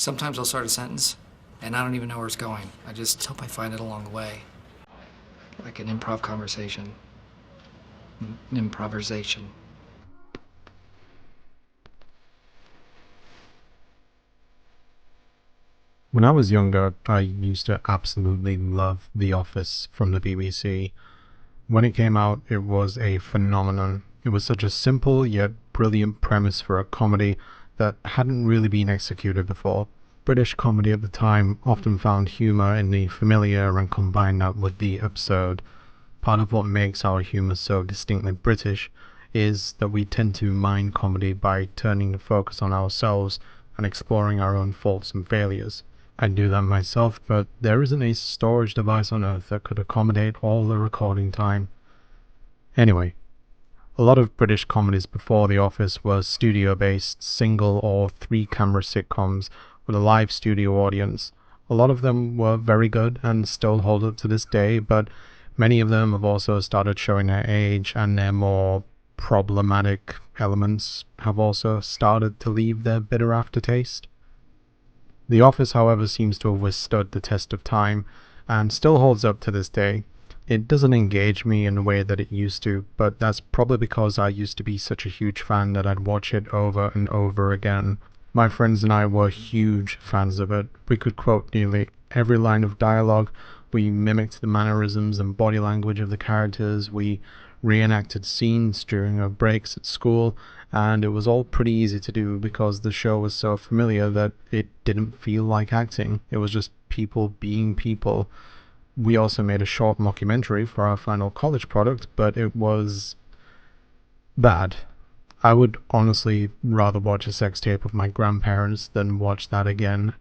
Sometimes I'll start a sentence, and I don't even know where it's going. I just hope I find it along the way. Like an improv conversation. Improvisation. When I was younger, I used to absolutely love The Office from the BBC. When it came out, it was a phenomenon. It was such a simple yet brilliant premise for a comedy that hadn't really been executed before. British comedy at the time often found humour in the familiar and combined that with the absurd. Part of what makes our humour so distinctly British is that we tend to mine comedy by turning the focus on ourselves and exploring our own faults and failures. I do that myself, but there isn't a storage device on Earth that could accommodate all the recording time. Anyway, a lot of British comedies before The Office were studio-based, single or three-camera sitcoms with a live studio audience. A lot of them were very good and still hold up to this day, but many of them have also started showing their age, and their more problematic elements have also started to leave their bitter aftertaste. The Office, however, seems to have withstood the test of time and still holds up to this day. It doesn't engage me in the way that it used to, but that's probably because I used to be such a huge fan that I'd watch it over and over again. My friends and I were huge fans of it. We could quote nearly every line of dialogue. We mimicked the mannerisms and body language of the characters. We reenacted scenes during our breaks at school, and it was all pretty easy to do because the show was so familiar that it didn't feel like acting. It was just people being people. We also made a short mockumentary for our final college product, but it was bad. I would honestly rather watch a sex tape of my grandparents than watch that again.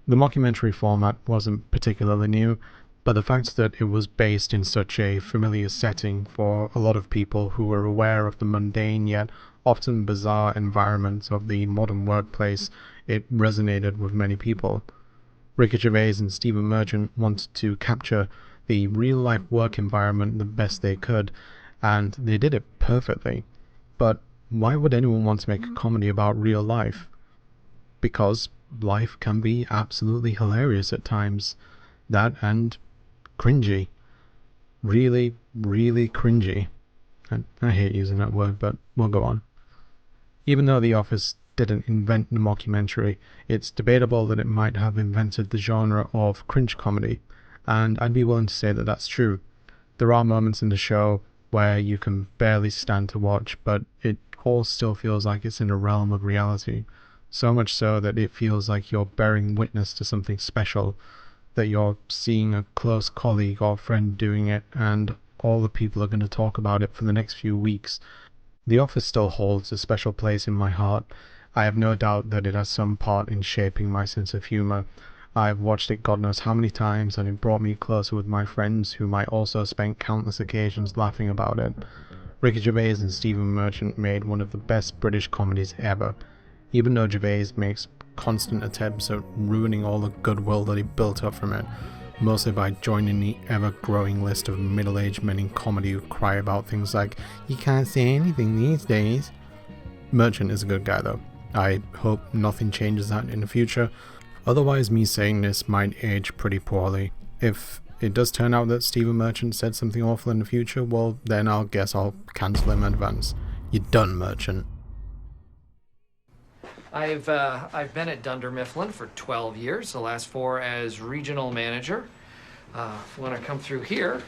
The mockumentary format wasn't particularly new, but the fact that it was based in such a familiar setting for a lot of people who were aware of the mundane yet often bizarre environments of the modern workplace, it resonated with many people. Ricky Gervais and Stephen Merchant wanted to capture the real-life work environment the best they could, and they did it perfectly. But why would anyone want to make a comedy about real life? Because life can be absolutely hilarious at times. That and cringy. Really, really cringy. And I hate using that word, but we'll go on. Even though The Office didn't invent the mockumentary, it's debatable that it might have invented the genre of cringe comedy, and I'd be willing to say that that's true. There are moments in the show where you can barely stand to watch, but it all still feels like it's in a realm of reality. So much so that it feels like you're bearing witness to something special, that you're seeing a close colleague or friend doing it, and all the people are going to talk about it for the next few weeks. The Office still holds a special place in my heart. I have no doubt that it has some part in shaping my sense of humour. I've watched it God knows how many times, and it brought me closer with my friends, whom I also spent countless occasions laughing about it. Ricky Gervais and Stephen Merchant made one of the best British comedies ever. Even though Gervais makes constant attempts at ruining all the goodwill that he built up from it, mostly by joining the ever-growing list of middle-aged men in comedy who cry about things like, "You can't say anything these days." Merchant is a good guy though. I hope nothing changes that in the future. Otherwise, me saying this might age pretty poorly. If it does turn out that Stephen Merchant said something awful in the future, well, then I'll guess I'll cancel him in advance. You're done, Merchant. I've been at Dunder Mifflin for 12 years, the last 4 as regional manager. When I come through here...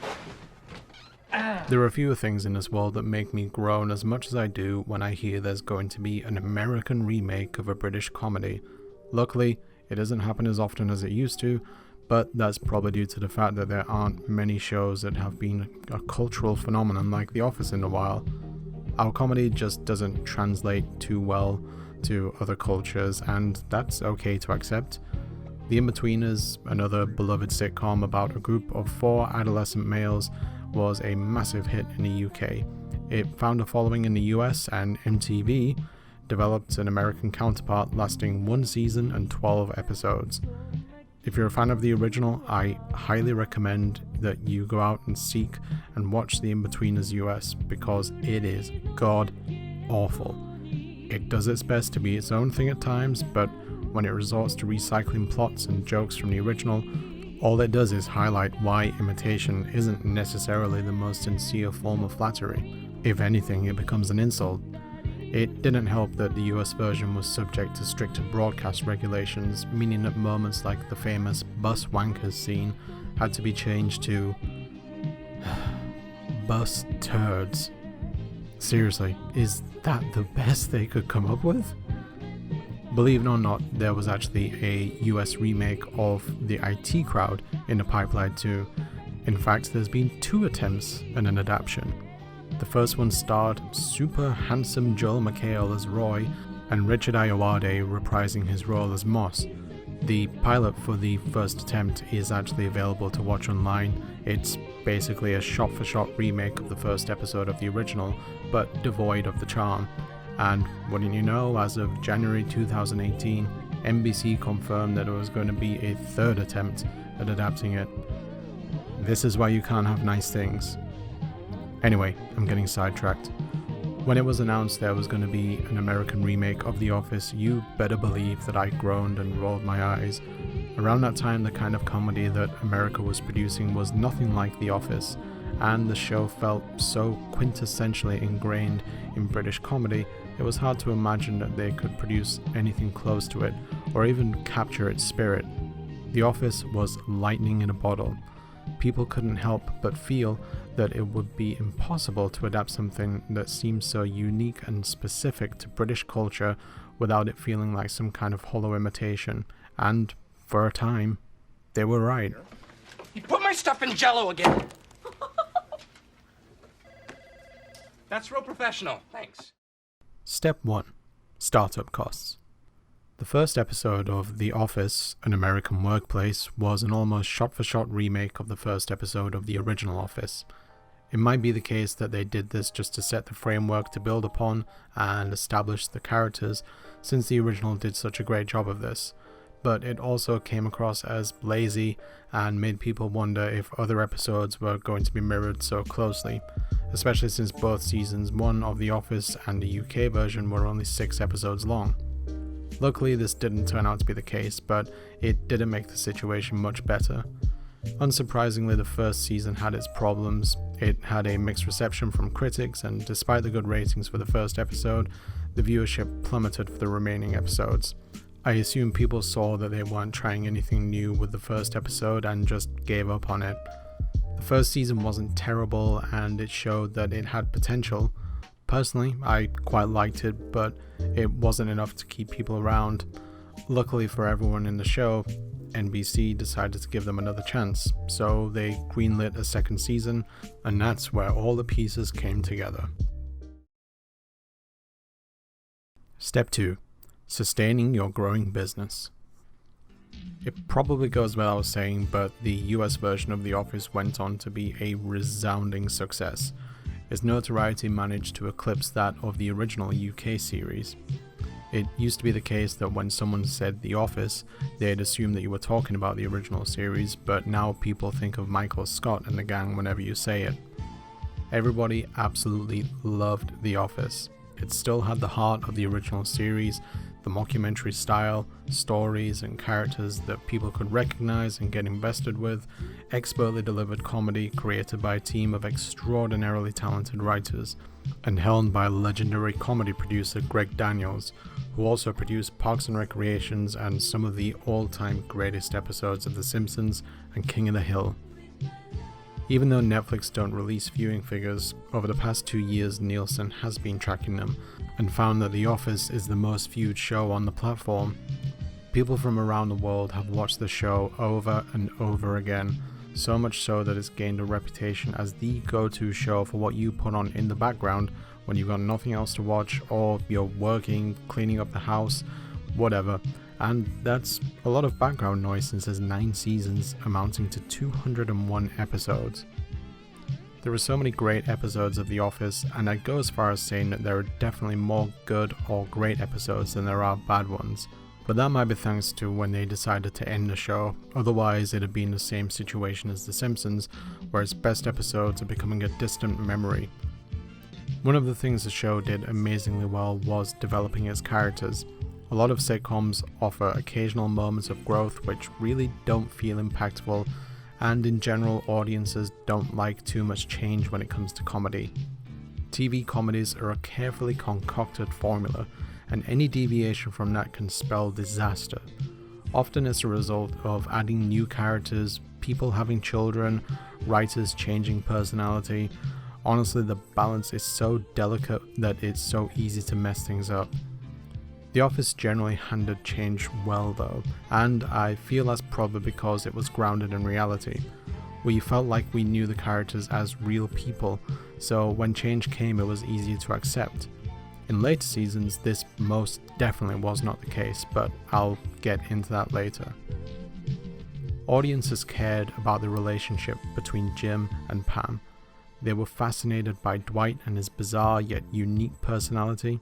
There are a few things in this world that make me groan as much as I do when I hear there's going to be an American remake of a British comedy. Luckily, it doesn't happen as often as it used to, but that's probably due to the fact that there aren't many shows that have been a cultural phenomenon like The Office in a while. Our comedy just doesn't translate too well to other cultures, and that's okay to accept. The In-Betweeners, another beloved sitcom about a group of 4 adolescent males, was a massive hit in the UK. It found a following in the US, and MTV developed an American counterpart lasting 1 season and 12 episodes. If you're a fan of the original, I highly recommend that you go out and seek and watch the In-Betweeners US, because it is god awful. It does its best to be its own thing at times, but when it resorts to recycling plots and jokes from the original, all it does is highlight why imitation isn't necessarily the most sincere form of flattery. If anything, it becomes an insult. It didn't help that the US version was subject to stricter broadcast regulations, meaning that moments like the famous bus wankers scene had to be changed to bus turds. Seriously, is that the best they could come up with? Believe it or not, there was actually a US remake of The IT Crowd in the pipeline too. In fact, there's been 2 attempts at an adaptation. The first one starred super handsome Joel McHale as Roy and Richard Ayoade reprising his role as Moss. The pilot for the first attempt is actually available to watch online. It's basically a shot-for-shot remake of the first episode of the original, but devoid of the charm. And wouldn't you know, as of January 2018, NBC confirmed that it was going to be a 3rd attempt at adapting it. This is why you can't have nice things. Anyway, I'm getting sidetracked. When it was announced there was going to be an American remake of The Office, you better believe that I groaned and rolled my eyes. Around that time, the kind of comedy that America was producing was nothing like The Office, and the show felt so quintessentially ingrained in British comedy, it was hard to imagine that they could produce anything close to it, or even capture its spirit. The Office was lightning in a bottle. People couldn't help but feel that it would be impossible to adapt something that seemed so unique and specific to British culture without it feeling like some kind of hollow imitation. And, for a time, they were right. You put my stuff in Jell-O again! That's real professional, thanks. Step 1. Startup costs. The first episode of The Office, An American Workplace, was an almost shot-for-shot remake of the first episode of the original Office. It might be the case that they did this just to set the framework to build upon and establish the characters, since the original did such a great job of this, but it also came across as lazy and made people wonder if other episodes were going to be mirrored so closely, especially since both seasons 1 of The Office and the UK version were only 6 episodes long. Luckily, this didn't turn out to be the case, but it didn't make the situation much better. Unsurprisingly, the first season had its problems. It had a mixed reception from critics, and despite the good ratings for the first episode, the viewership plummeted for the remaining episodes. I assume people saw that they weren't trying anything new with the first episode and just gave up on it. The first season wasn't terrible, and it showed that it had potential. Personally, I quite liked it, but it wasn't enough to keep people around. Luckily for everyone in the show, NBC decided to give them another chance, so they greenlit a second season, and that's where all the pieces came together. Step 2. Sustaining your growing business. It probably goes without saying, but the US version of The Office went on to be a resounding success. Its notoriety managed to eclipse that of the original UK series. It used to be the case that when someone said The Office, they'd assume that you were talking about the original series, but now people think of Michael Scott and the gang whenever you say it. Everybody absolutely loved The Office. It still had the heart of the original series, the mockumentary style, stories and characters that people could recognize and get invested with, expertly delivered comedy created by a team of extraordinarily talented writers, and helmed by legendary comedy producer Greg Daniels, who also produced Parks and Recreations and some of the all-time greatest episodes of The Simpsons and King of the Hill. Even though Netflix don't release viewing figures, over the past 2 years Nielsen has been tracking them, and found that The Office is the most viewed show on the platform. People from around the world have watched the show over and over again, so much so that it's gained a reputation as the go-to show for what you put on in the background when you've got nothing else to watch, or you're working, cleaning up the house, whatever. And that's a lot of background noise since there's 9 seasons amounting to 201 episodes. There are so many great episodes of The Office, and I'd go as far as saying that there are definitely more good or great episodes than there are bad ones. But that might be thanks to when they decided to end the show, otherwise it'd be in the same situation as The Simpsons, where its best episodes are becoming a distant memory. One of the things the show did amazingly well was developing its characters. A lot of sitcoms offer occasional moments of growth which really don't feel impactful, and in general, audiences don't like too much change when it comes to comedy. TV comedies are a carefully concocted formula, and any deviation from that can spell disaster. Often it's a result of adding new characters, people having children, writers changing personality. Honestly, the balance is so delicate that it's so easy to mess things up. The Office generally handled change well though, and I feel that's probably because it was grounded in reality. We felt like we knew the characters as real people, so when change came it was easier to accept. In later seasons, this most definitely was not the case, but I'll get into that later. Audiences cared about the relationship between Jim and Pam. They were fascinated by Dwight and his bizarre yet unique personality,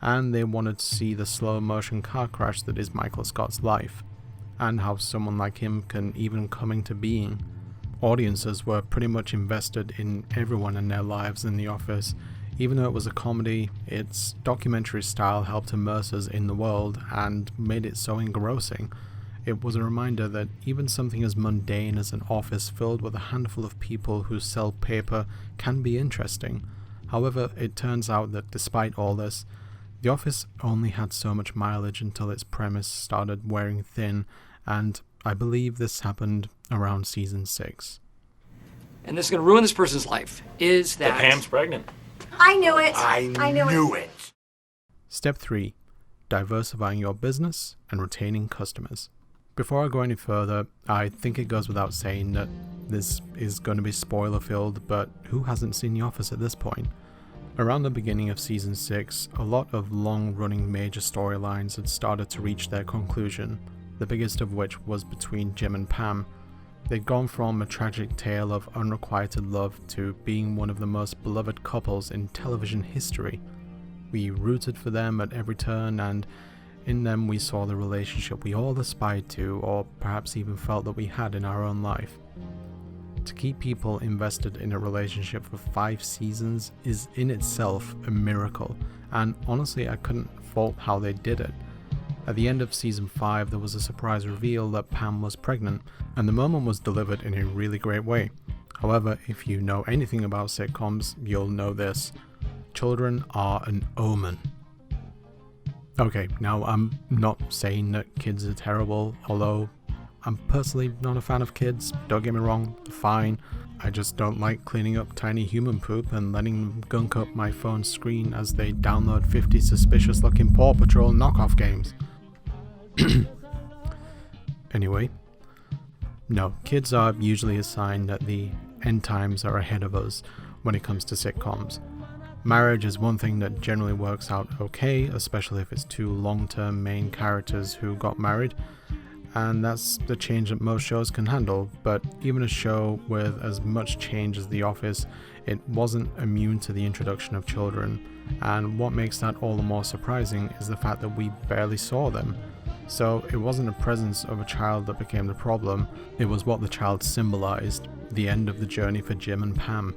and they wanted to see the slow motion car crash that is Michael Scott's life, and how someone like him can even come into being. Audiences were pretty much invested in everyone in their lives in The Office. Even though it was a comedy, its documentary style helped immerse us in the world and made it so engrossing. It was a reminder that even something as mundane as an office filled with a handful of people who sell paper can be interesting. However, it turns out that despite all this, The Office only had so much mileage until its premise started wearing thin, and I believe this happened around season 6. And this is going to ruin this person's life, is that Pam's pregnant. I knew it. I knew it. Step 3. Diversifying your business and retaining customers. Before I go any further, I think it goes without saying that this is going to be spoiler filled, but who hasn't seen The Office at this point? Around the beginning of season 6, a lot of long-running major storylines had started to reach their conclusion, the biggest of which was between Jim and Pam. They'd gone from a tragic tale of unrequited love to being one of the most beloved couples in television history. We rooted for them at every turn, and in them we saw the relationship we all aspired to, or perhaps even felt that we had in our own life. To keep people invested in a relationship for 5 seasons is in itself a miracle, and honestly I couldn't fault how they did it. At the end of season 5 there was a surprise reveal that Pam was pregnant, and the moment was delivered in a really great way. However, if you know anything about sitcoms, you'll know this. Children are an omen. Okay, now I'm not saying that kids are terrible, although I'm personally not a fan of kids, don't get me wrong, they're fine. I just don't like cleaning up tiny human poop and letting them gunk up my phone's screen as they download 50 suspicious looking Paw Patrol knockoff games. Anyway, no, kids are usually a sign that the end times are ahead of us when it comes to sitcoms. Marriage is one thing that generally works out okay, especially if it's 2 long-term main characters who got married, and that's the change that most shows can handle. But even a show with as much change as The Office, it wasn't immune to the introduction of children, and what makes that all the more surprising is the fact that we barely saw them. So it wasn't the presence of a child that became the problem, it was what the child symbolized, the end of the journey for Jim and Pam.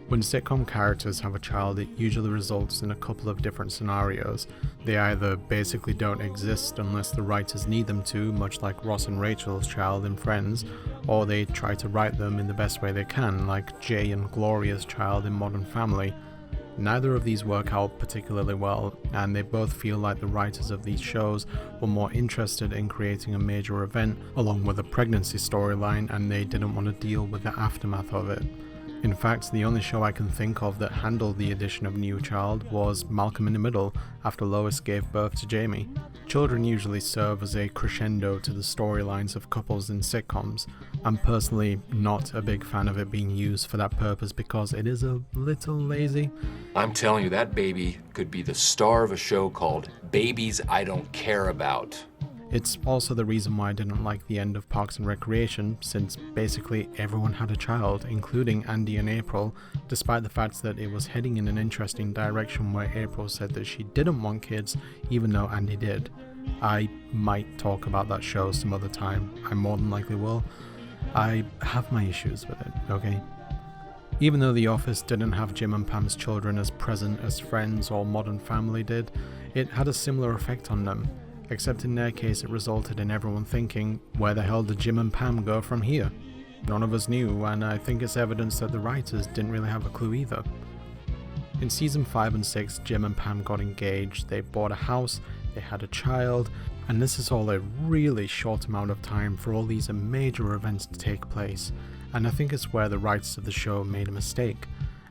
When sitcom characters have a child, it usually results in a couple of different scenarios. They either basically don't exist unless the writers need them to, much like Ross and Rachel's child in Friends, or they try to write them in the best way they can, like Jay and Gloria's child in Modern Family. Neither of these work out particularly well, and they both feel like the writers of these shows were more interested in creating a major event along with a pregnancy storyline, and they didn't want to deal with the aftermath of it. In fact, the only show I can think of that handled the addition of a new child was Malcolm in the Middle, after Lois gave birth to Jamie. Children usually serve as a crescendo to the storylines of couples in sitcoms. I'm personally not a big fan of it being used for that purpose because it is a little lazy. I'm telling you, that baby could be the star of a show called Babies I Don't Care About. It's also the reason why I didn't like the end of Parks and Recreation, since basically everyone had a child, including Andy and April, despite the fact that it was heading in an interesting direction where April said that she didn't want kids, even though Andy did. I might talk about that show some other time, I more than likely will. I have my issues with it, okay? Even though The Office didn't have Jim and Pam's children as present as Friends or Modern Family did, it had a similar effect on them, except in their case it resulted in everyone thinking, where the hell did Jim and Pam go from here? None of us knew, and I think it's evidence that the writers didn't really have a clue either. In season 5 and 6, Jim and Pam got engaged, they bought a house, they had a child, and this is all a really short amount of time for all these major events to take place, and I think it's where the writers of the show made a mistake,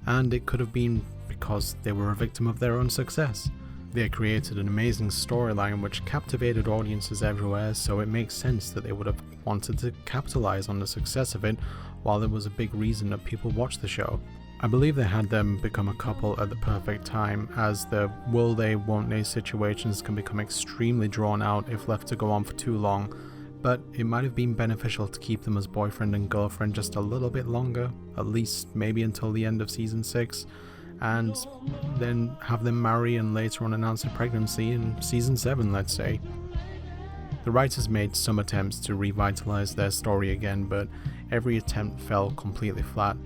and it could have been because they were a victim of their own success. They created an amazing storyline which captivated audiences everywhere, so it makes sense that they would have wanted to capitalize on the success of it, while there was a big reason that people watched the show. I believe they had them become a couple at the perfect time, as the will they won't they situations can become extremely drawn out if left to go on for too long, but it might have been beneficial to keep them as boyfriend and girlfriend just a little bit longer, at least maybe until the end of season 6, and then have them marry and later on announce a pregnancy in season 7, let's say. The writers made some attempts to revitalize their story again, but every attempt fell completely flat.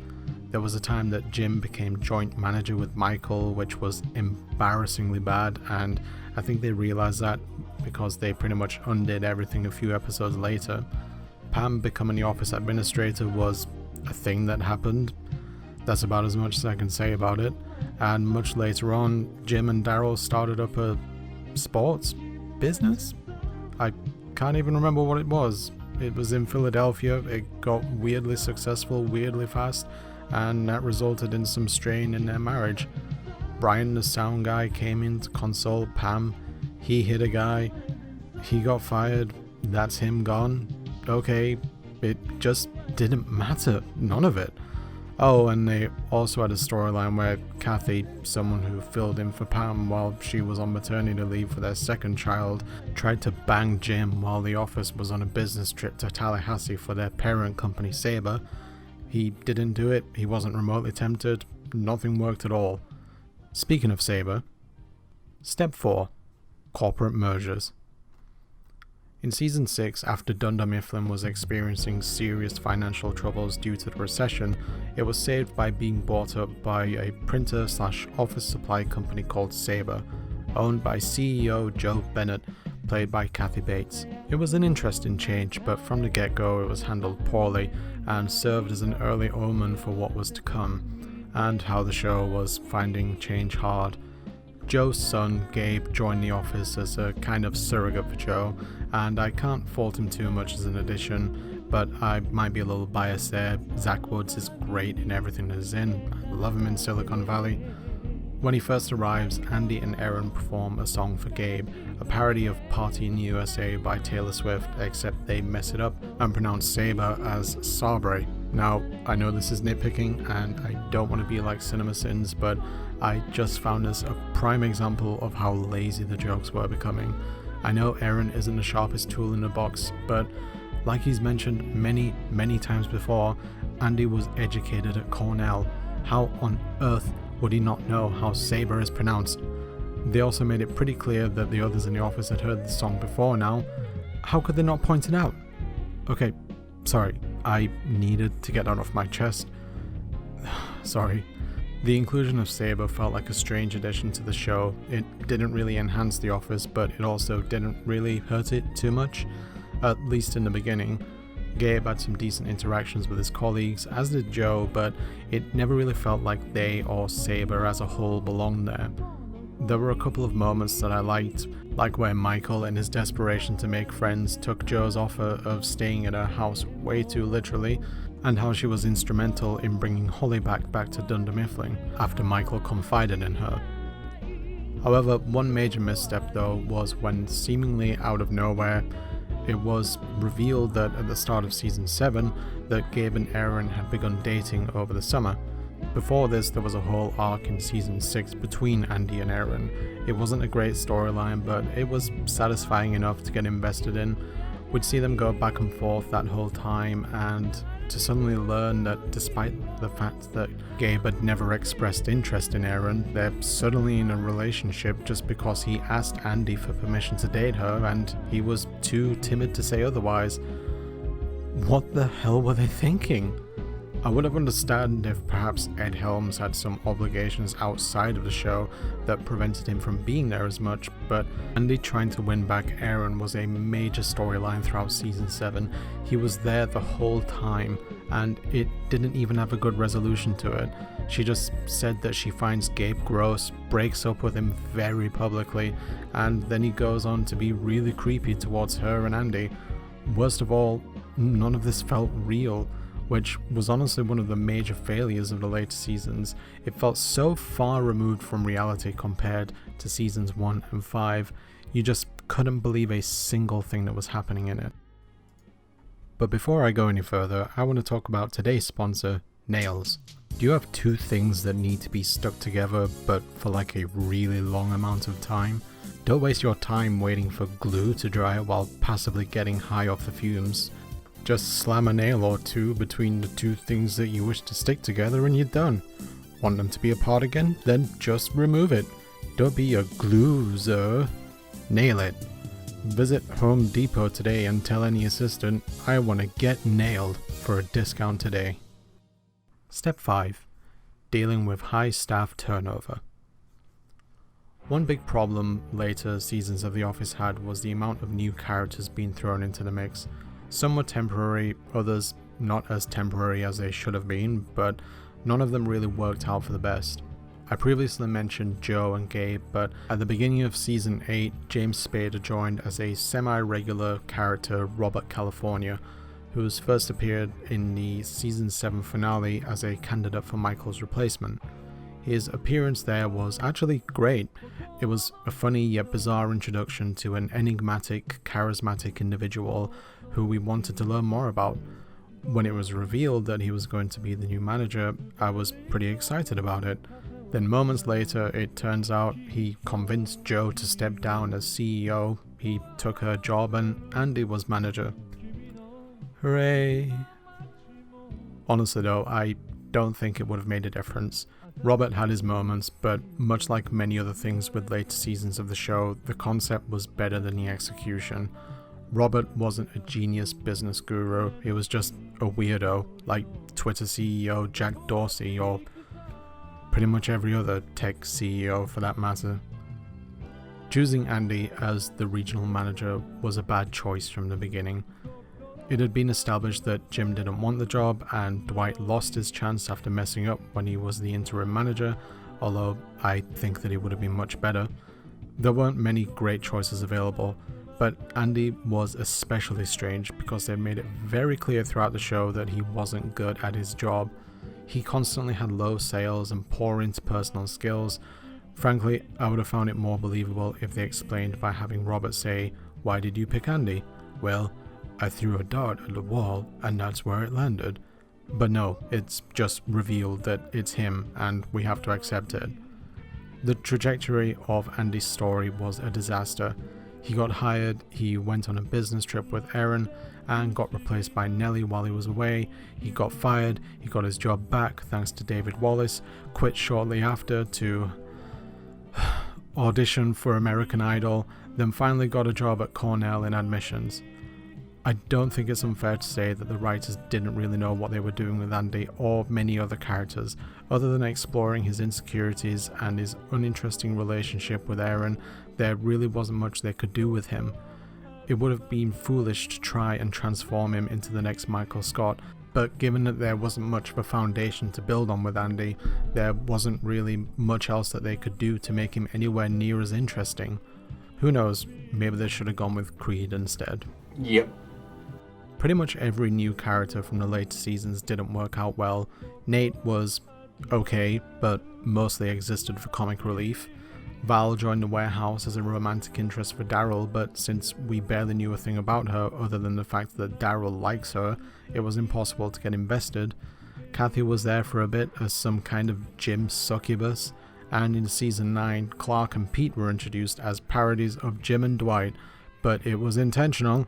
There was a time that Jim became joint manager with Michael, which was embarrassingly bad, and I think they realized that because they pretty much undid everything a few episodes later. Pam becoming the office administrator was a thing that happened. That's about as much as I can say about it. And much later on, Jim and Daryl started up a sports business? I can't even remember what it was. It was in Philadelphia, it got weirdly successful, weirdly fast, and that resulted in some strain in their marriage. Brian, the sound guy, came in to console Pam. He hit a guy. He got fired. That's him gone. Okay, it just didn't matter. None of it. Oh, and they also had a storyline where Kathy, someone who filled in for Pam while she was on maternity leave for their second child, tried to bang Jim while the office was on a business trip to Tallahassee for their parent company Sabre. He didn't do it, he wasn't remotely tempted, nothing worked at all. Speaking of Sabre, Step 4. Corporate mergers. In season 6, after Dunder Mifflin was experiencing serious financial troubles due to the recession, it was saved by being bought up by a printer/office supply company called Sabre, owned by CEO Joe Bennett, played by Kathy Bates. It was an interesting change, but from the get-go it was handled poorly and served as an early omen for what was to come, and how the show was finding change hard. Joe's son, Gabe, joined the office as a kind of surrogate for Joe, and I can't fault him too much as an addition, but I might be a little biased there. Zach Woods is great in everything that he's in. I love him in Silicon Valley. When he first arrives, Andy and Erin perform a song for Gabe, a parody of Party in the USA by Taylor Swift, except they mess it up and pronounce Sabre as Sabre. Now, I know this is nitpicking and I don't want to be like CinemaSins, but I just found this a prime example of how lazy the jokes were becoming. I know Erin isn't the sharpest tool in the box, but like he's mentioned many times before, Andy was educated at Cornell. How on earth would he not know how Sabre is pronounced? They also made it pretty clear that the others in the office had heard the song before now. How could they not point it out? Okay, sorry, I needed to get that off my chest. Sorry. The inclusion of Sabre felt like a strange addition to the show. It didn't really enhance the office, but it also didn't really hurt it too much, at least in the beginning. Gabe had some decent interactions with his colleagues, as did Joe, but it never really felt like they or Sabre as a whole belonged there. There were a couple of moments that I liked, like where Michael, in his desperation to make friends, took Joe's offer of staying at her house way too literally, and how she was instrumental in bringing Holly back to Dunder Mifflin after Michael confided in her. However, one major misstep though was when, seemingly out of nowhere, it was revealed that at the start of season 7 that Gabe and Erin had begun dating over the summer. Before this, there was a whole arc in season 6 between Andy and Erin. It wasn't a great storyline, but it was satisfying enough to get invested in. We'd see them go back and forth that whole time, and to suddenly learn that despite the fact that Gabe had never expressed interest in Erin, they're suddenly in a relationship just because he asked Andy for permission to date her and he was too timid to say otherwise. What the hell were they thinking? I would have understood if perhaps Ed Helms had some obligations outside of the show that prevented him from being there as much, but Andy trying to win back Aaron was a major storyline throughout season 7. He was there the whole time, and it didn't even have a good resolution to it. She just said that she finds Gabe gross, breaks up with him very publicly, and then he goes on to be really creepy towards her and Andy. Worst of all, none of this felt real, which was honestly one of the major failures of the later seasons. It felt so far removed from reality compared to seasons 1 and 5, you just couldn't believe a single thing that was happening in it. But before I go any further, I want to talk about today's sponsor, nails. Do you have two things that need to be stuck together but for like a really long amount of time? Don't waste your time waiting for glue to dry while passively getting high off the fumes. Just slam a nail or two between the two things that you wish to stick together and you're done. Want them to be apart again? Then just remove it. Don't be a glue-zer. Nail it. Visit Home Depot today and tell any assistant, I want to get nailed, for a discount today. Step 5. Dealing with high staff turnover. One big problem later seasons of The Office had was the amount of new characters being thrown into the mix. Some were temporary, others not as temporary as they should have been, but none of them really worked out for the best. I previously mentioned Joe and Gabe, but at the beginning of season 8, James Spader joined as a semi-regular character, Robert California, who first appeared in the season 7 finale as a candidate for Michael's replacement. His appearance there was actually great. It was a funny yet bizarre introduction to an enigmatic, charismatic individual who we wanted to learn more about. When it was revealed that he was going to be the new manager, I was pretty excited about it. Then moments later, it turns out he convinced Joe to step down as CEO, he took her job, and Andy was manager. Hooray! Honestly though, I don't think it would have made a difference. Robert had his moments, but much like many other things with later seasons of the show, the concept was better than the execution. Robert wasn't a genius business guru, he was just a weirdo, like Twitter CEO Jack Dorsey or pretty much every other tech CEO for that matter. Choosing Andy as the regional manager was a bad choice from the beginning. It had been established that Jim didn't want the job, and Dwight lost his chance after messing up when he was the interim manager, although I think that he would have been much better. There weren't many great choices available, but Andy was especially strange because they made it very clear throughout the show that he wasn't good at his job. He constantly had low sales and poor interpersonal skills. Frankly, I would have found it more believable if they explained by having Robert say, "Why did you pick Andy?" "Well, I threw a dart at the wall and that's where it landed." But no, it's just revealed that it's him and we have to accept it. The trajectory of Andy's story was a disaster. He got hired, he went on a business trip with Aaron and got replaced by Nellie while he was away. He got fired, he got his job back thanks to David Wallace, quit shortly after to audition for American Idol, then finally got a job at Cornell in admissions. I don't think it's unfair to say that the writers didn't really know what they were doing with Andy or many other characters, other than exploring his insecurities and his uninteresting relationship with Aaron. There really wasn't much they could do with him. It would have been foolish to try and transform him into the next Michael Scott, but given that there wasn't much of a foundation to build on with Andy, there wasn't really much else that they could do to make him anywhere near as interesting. Who knows, maybe they should have gone with Creed instead. Yep. Pretty much every new character from the later seasons didn't work out well. Nate was okay, but mostly existed for comic relief. Val joined the warehouse as a romantic interest for Daryl, but since we barely knew a thing about her other than the fact that Daryl likes her, it was impossible to get invested. Kathy was there for a bit as some kind of Jim succubus, and in season 9, Clark and Pete were introduced as parodies of Jim and Dwight, but it was intentional.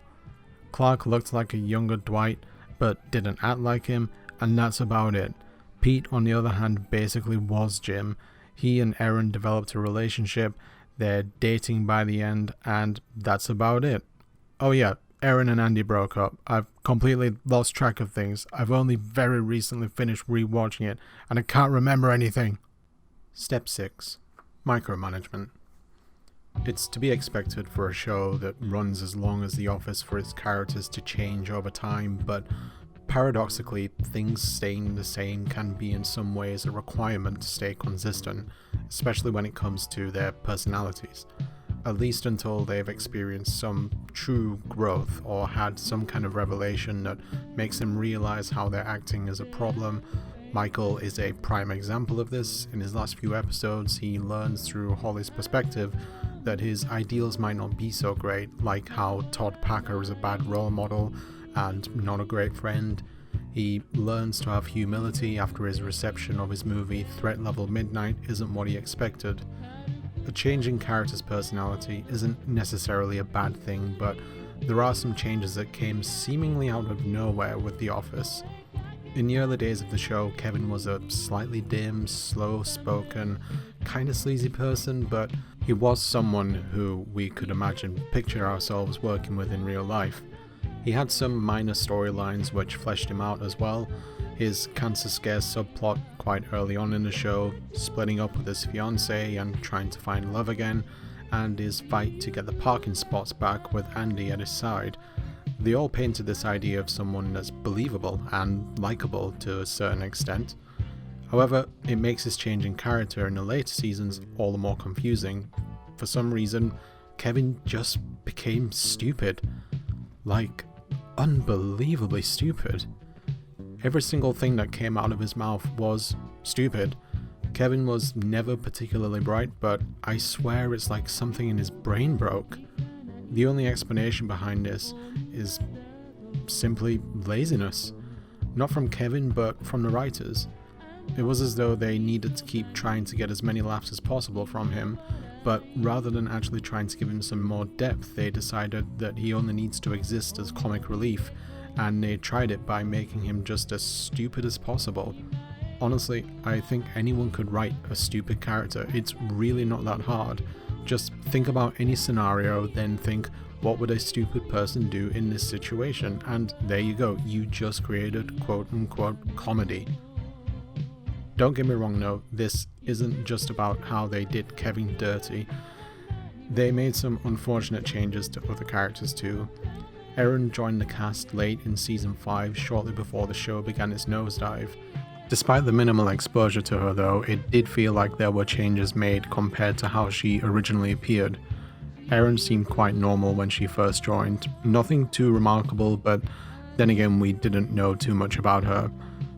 Clark looked like a younger Dwight, but didn't act like him, and that's about it. Pete, on the other hand, basically was Jim. He and Erin developed a relationship, they're dating by the end, and that's about it. Oh yeah, Aaron and Andy broke up. I've completely lost track of things. I've only very recently finished rewatching it, and I can't remember anything. Step 6. Micromanagement. It's to be expected for a show that runs as long as The Office for its characters to change over time, but paradoxically, things staying the same can be in some ways a requirement to stay consistent, especially when it comes to their personalities. At least until they've experienced some true growth or had some kind of revelation that makes them realize how their acting is a problem. Michael is a prime example of this. In his last few episodes, he learns through Holly's perspective that his ideals might not be so great, like how Todd Packer is a bad role model and not a great friend. He learns to have humility after his reception of his movie Threat Level Midnight isn't what he expected. A change in character's personality isn't necessarily a bad thing, but there are some changes that came seemingly out of nowhere with The Office. In the early days of the show, Kevin was a slightly dim, slow-spoken, kinda sleazy person, but he was someone who we could picture ourselves working with in real life. He had some minor storylines which fleshed him out as well. His cancer scare subplot quite early on in the show, splitting up with his fiancée and trying to find love again, and his fight to get the parking spots back with Andy at his side. They all painted this idea of someone as believable and likable to a certain extent. However, it makes his change in character in the later seasons all the more confusing. For some reason, Kevin just became stupid. Like, unbelievably stupid. Every single thing that came out of his mouth was stupid. Kevin was never particularly bright, but I swear it's like something in his brain broke. The only explanation behind this is simply laziness. Not from Kevin, but from the writers. It was as though they needed to keep trying to get as many laughs as possible from him, but rather than actually trying to give him some more depth, they decided that he only needs to exist as comic relief, and they tried it by making him just as stupid as possible. Honestly, I think anyone could write a stupid character. It's really not that hard. Just think about any scenario, then think, what would a stupid person do in this situation? And there you go, you just created quote-unquote comedy. Don't get me wrong though, this isn't just about how they did Kevin dirty. They made some unfortunate changes to other characters too. Erin joined the cast late in season 5, shortly before the show began its nosedive. Despite the minimal exposure to her though, it did feel like there were changes made compared to how she originally appeared. Erin seemed quite normal when she first joined, nothing too remarkable, but then again we didn't know too much about her.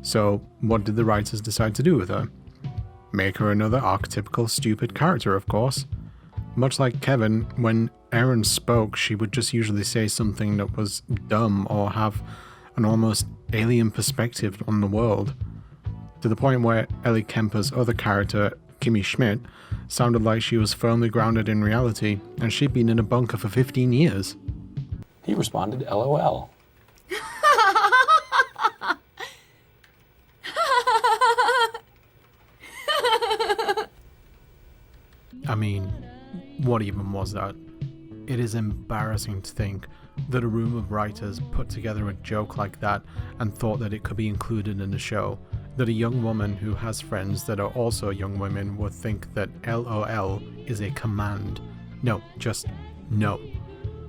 So what did the writers decide to do with her? Make her another archetypical stupid character, of course. Much like Kevin, when Erin spoke, she would just usually say something that was dumb or have an almost alien perspective on the world. To the point where Ellie Kemper's other character, Kimmy Schmidt, sounded like she was firmly grounded in reality, and she'd been in a bunker for 15 years. He responded, LOL. I mean, what even was that? It is embarrassing to think that a room of writers put together a joke like that and thought that it could be included in the show, that a young woman who has friends that are also young women would think that LOL is a command. No, just no.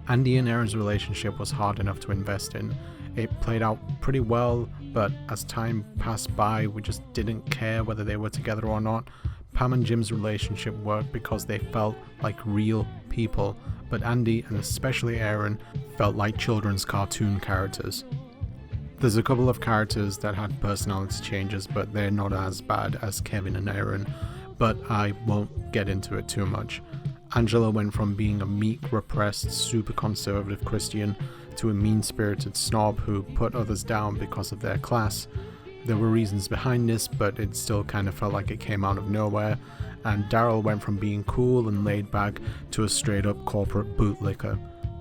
Andy and Erin's relationship was hard enough to invest in. It played out pretty well, but as time passed by, we just didn't care whether they were together or not. Pam and Jim's relationship worked because they felt like real people, but Andy, and especially Erin, felt like children's cartoon characters. There's a couple of characters that had personality changes, but they're not as bad as Kevin and Erin, but I won't get into it too much. Angela went from being a meek, repressed, super conservative Christian to a mean-spirited snob who put others down because of their class. There were reasons behind this, but it still kind of felt like it came out of nowhere, and Daryl went from being cool and laid back to a straight-up corporate bootlicker.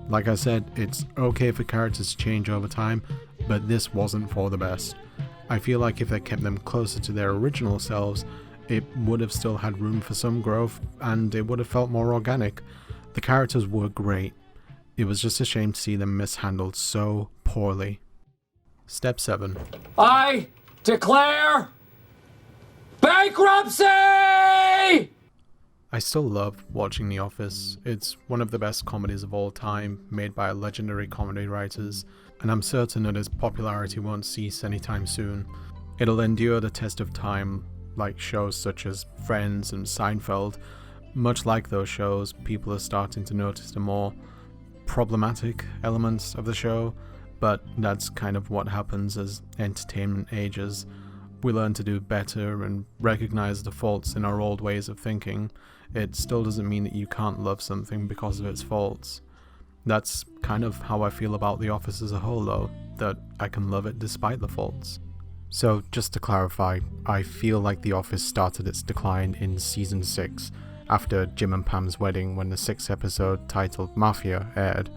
Like I said, it's okay for characters to change over time, but this wasn't for the best. I feel like if they kept them closer to their original selves, it would have still had room for some growth, and it would have felt more organic. The characters were great. It was just a shame to see them mishandled so poorly. Step 7. I declare bankruptcy! I still love watching The Office. It's one of the best comedies of all time, made by legendary comedy writers, and I'm certain that its popularity won't cease anytime soon. It'll endure the test of time, like shows such as Friends and Seinfeld. Much like those shows, people are starting to notice the more problematic elements of the show, but that's kind of what happens as entertainment ages. We learn to do better and recognize the faults in our old ways of thinking. It still doesn't mean that you can't love something because of its faults. That's kind of how I feel about The Office as a whole though, that I can love it despite the faults. So just to clarify, I feel like The Office started its decline in season 6, after Jim and Pam's wedding when the 6th episode titled Mafia aired.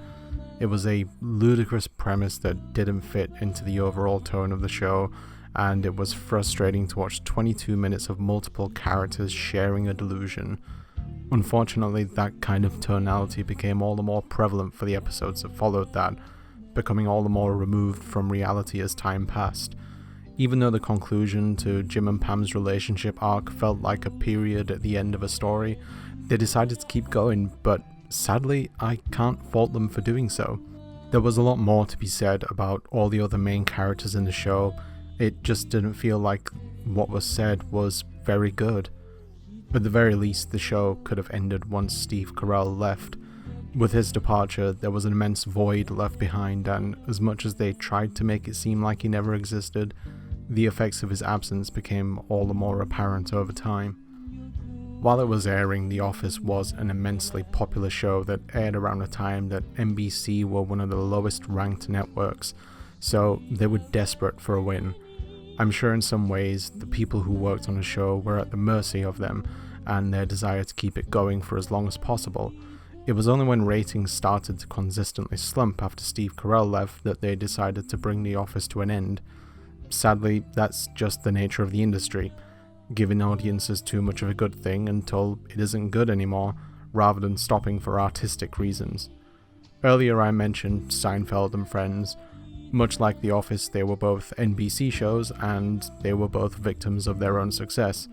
It was a ludicrous premise that didn't fit into the overall tone of the show, and it was frustrating to watch 22 minutes of multiple characters sharing a delusion. Unfortunately, that kind of tonality became all the more prevalent for the episodes that followed that, becoming all the more removed from reality as time passed. Even though the conclusion to Jim and Pam's relationship arc felt like a period at the end of a story, they decided to keep going, but sadly, I can't fault them for doing so. There was a lot more to be said about all the other main characters in the show. It just didn't feel like what was said was very good. At the very least, the show could have ended once Steve Carell left. With his departure, there was an immense void left behind, and as much as they tried to make it seem like he never existed, the effects of his absence became all the more apparent over time. While it was airing, The Office was an immensely popular show that aired around a time that NBC were one of the lowest ranked networks, so they were desperate for a win. I'm sure in some ways the people who worked on the show were at the mercy of them and their desire to keep it going for as long as possible. It was only when ratings started to consistently slump after Steve Carell left that they decided to bring The Office to an end. Sadly, that's just the nature of the industry, giving audiences too much of a good thing until it isn't good anymore, rather than stopping for artistic reasons. Earlier I mentioned Seinfeld and Friends. Much like The Office, they were both NBC shows, and they were both victims of their own success.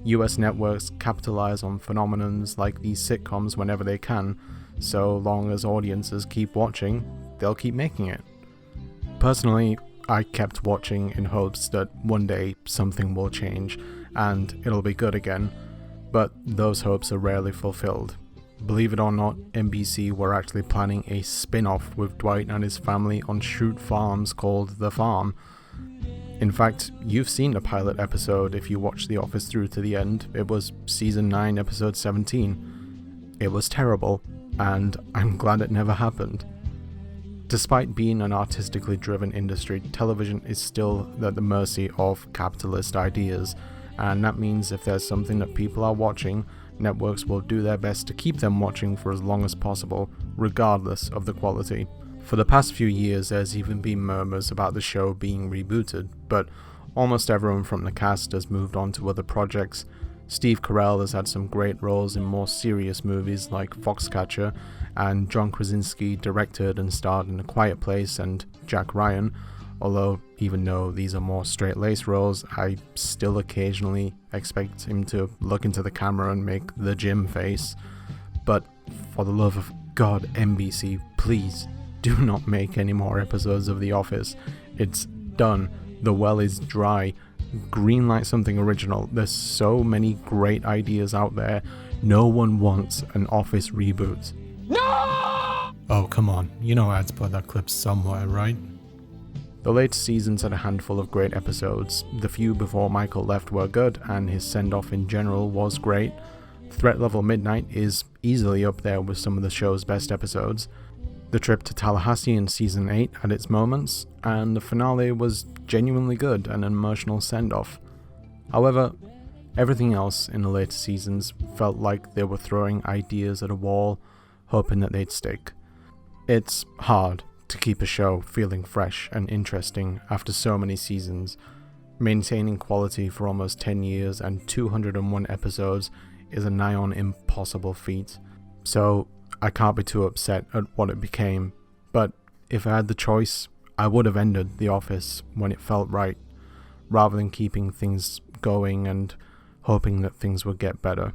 US networks capitalize on phenomenons like these sitcoms whenever they can, so long as audiences keep watching, they'll keep making it. Personally, I kept watching in hopes that one day something will change, and it'll be good again, but those hopes are rarely fulfilled. Believe it or not, NBC were actually planning a spin-off with Dwight and his family on Shroot Farms called The Farm. In fact, you've seen the pilot episode if you watched The Office through to the end. It was season 9, episode 17. It was terrible, and I'm glad it never happened. Despite being an artistically driven industry, television is still at the mercy of capitalist ideas, and that means if there's something that people are watching, networks will do their best to keep them watching for as long as possible, regardless of the quality. For the past few years, there's even been murmurs about the show being rebooted, but almost everyone from the cast has moved on to other projects. Steve Carell has had some great roles in more serious movies like Foxcatcher, and John Krasinski directed and starred in A Quiet Place and Jack Ryan, although even though these are more straight-laced roles, I still occasionally expect him to look into the camera and make the Jim face. But for the love of God, NBC, please do not make any more episodes of The Office. It's done. The well is dry. Greenlight something original. There's so many great ideas out there. No one wants an Office reboot. No! Oh, come on. You know I had to put that clip somewhere, right? The later seasons had a handful of great episodes. The few before Michael left were good, and his send-off in general was great. Threat Level Midnight is easily up there with some of the show's best episodes. The trip to Tallahassee in season 8 had its moments, and the finale was genuinely good and an emotional send-off. However, everything else in the later seasons felt like they were throwing ideas at a wall, hoping that they'd stick. It's hard to keep a show feeling fresh and interesting after so many seasons. Maintaining quality for almost 10 years and 201 episodes is a nigh on impossible feat. So I can't be too upset at what it became, but if I had the choice, I would have ended The Office when it felt right, rather than keeping things going and hoping that things would get better.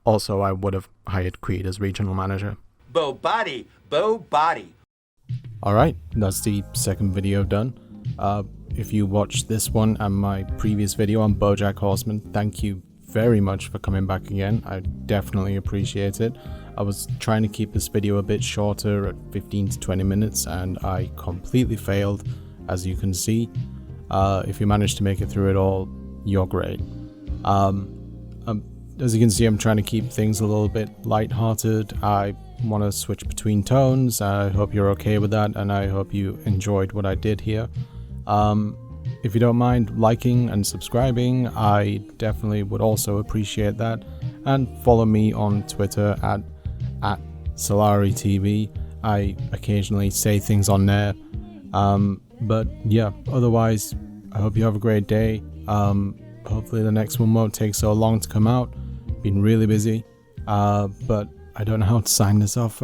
Also, I would have hired Creed as regional manager. Bo body, Bo body. Alright, that's the second video done. If you watched this one and my previous video on BoJack Horseman, thank you very much for coming back again. I definitely appreciate it. I was trying to keep this video a bit shorter at 15 to 20 minutes and I completely failed, as you can see. If you managed to make it through it all, you're great. As you can see, I'm trying to keep things a little bit light-hearted. I want to switch between tones. I hope you're okay with that, and I hope you enjoyed what I did here. If you don't mind liking and subscribing, I definitely would also appreciate that. And follow me on Twitter at Salari TV. I occasionally say things on there. But yeah, otherwise, I hope you have a great day. Hopefully the next one won't take so long to come out. Been really busy, but I don't know how to sign this off.